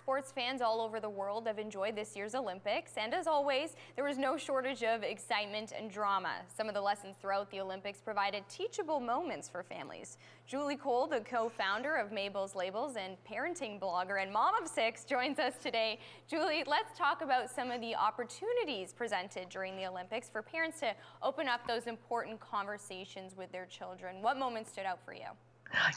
sports fans all over the world have enjoyed this year's Olympics, and as always, there was no shortage of excitement and drama. Some of the lessons throughout the Olympics provided teachable moments for families. Julie Cole, the co-founder of Mabel's Labels and parenting blogger and mom of 6, joins us today. Julie, let's talk about some of the opportunities presented during the Olympics for parents to open up those important conversations with their children. What moments stood out for you?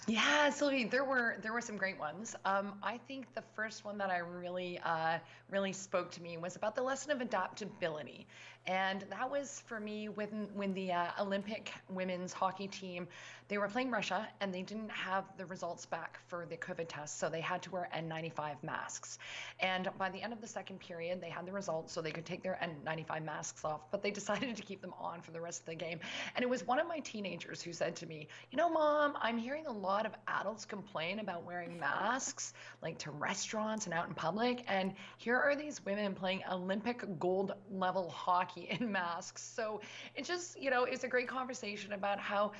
Yeah, Sylvie, there were some great ones. I think the first one that I really spoke to me was about the lesson of adaptability, and that was for me when the Olympic women's hockey team, they were playing Russia and they didn't have the results back for the COVID test, so they had to wear N95 masks. And by the end of the second period, they had the results, so they could take their N95 masks off, but they decided to keep them on for the rest of the game. And it was one of my teenagers who said to me, "You know, Mom, I'm hearing a lot of adults complain about wearing masks, like to restaurants and out in public, and here are these women playing Olympic gold level hockey in masks." So it just, it's a great conversation about how,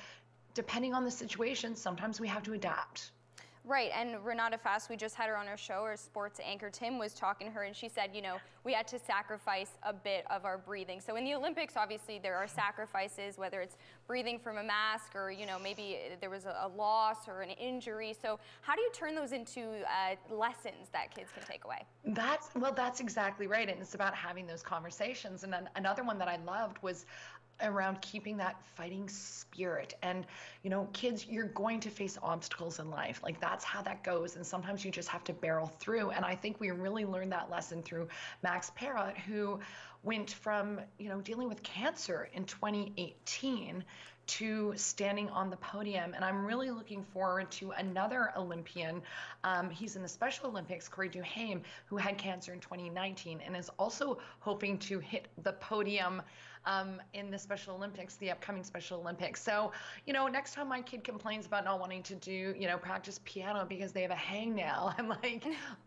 depending on the situation, sometimes we have to adapt. Right, and Renata Fast, we just had her on our show. Our sports anchor Tim was talking to her, and she said, we had to sacrifice a bit of our breathing. So in the Olympics, obviously, there are sacrifices, whether it's breathing from a mask or, maybe there was a loss or an injury. So how do you turn those into lessons that kids can take away? That's exactly right, and it's about having those conversations. And then another one that I loved was around keeping that fighting spirit. And kids, you're going to face obstacles in life, like that's how that goes, and sometimes you just have to barrel through. And I think we really learned that lesson through Max Parrott, who went from dealing with cancer in 2018 to standing on the podium. And I'm really looking forward to another Olympian. He's in the Special Olympics, Corey Duhaime, who had cancer in 2019 and is also hoping to hit the podium in the Special Olympics, the upcoming Special Olympics. So, next time my kid complains about not wanting to do, practice piano because they have a hangnail, I'm like,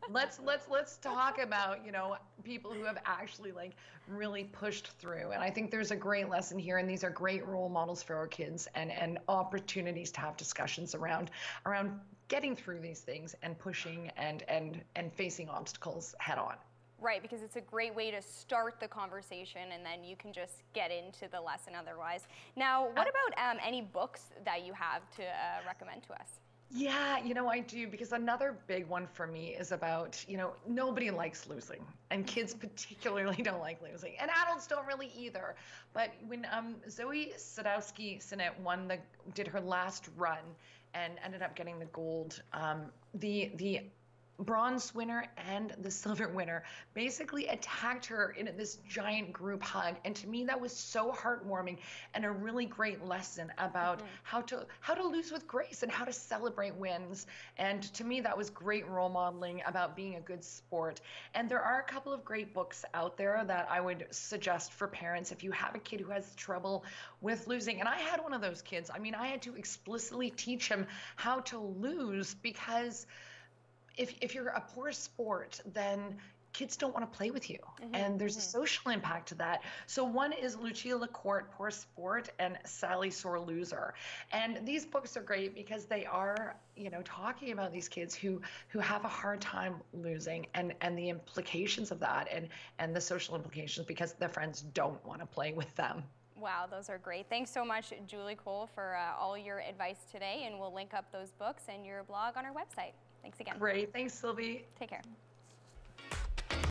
let's talk about, people who have actually really pushed through. And I think there's a great lesson here, and these are great role models for our kids, and opportunities to have discussions around getting through these things and pushing and facing obstacles head on. Right, because it's a great way to start the conversation, and then you can just get into the lesson otherwise. Now, what about any books that you have to recommend to us? Yeah, I do, because another big one for me is about, nobody likes losing, and kids particularly don't like losing, and adults don't really either. But when Zoe Sadowski-Synnott did her last run and ended up getting the gold, the bronze winner and the silver winner basically attacked her in this giant group hug, and to me that was so heartwarming and a really great lesson about how to lose with grace and how to celebrate wins. And to me that was great role modeling about being a good sport. And there are a couple of great books out there that I would suggest for parents if you have a kid who has trouble with losing. And I had one of those kids. I mean, I had to explicitly teach him how to lose, because if you're a poor sport, then kids don't want to play with you. And there's a social impact to that. So one is Lucia LaCourte, Poor Sport, and Sally Sore Loser. And these books are great because they are, talking about these kids who have a hard time losing, and the implications of that, and the social implications because their friends don't want to play with them. Wow, those are great. Thanks so much, Julie Cole, for all your advice today, and we'll link up those books and your blog on our website. Thanks again. Great. Thanks, Sylvie. Take care.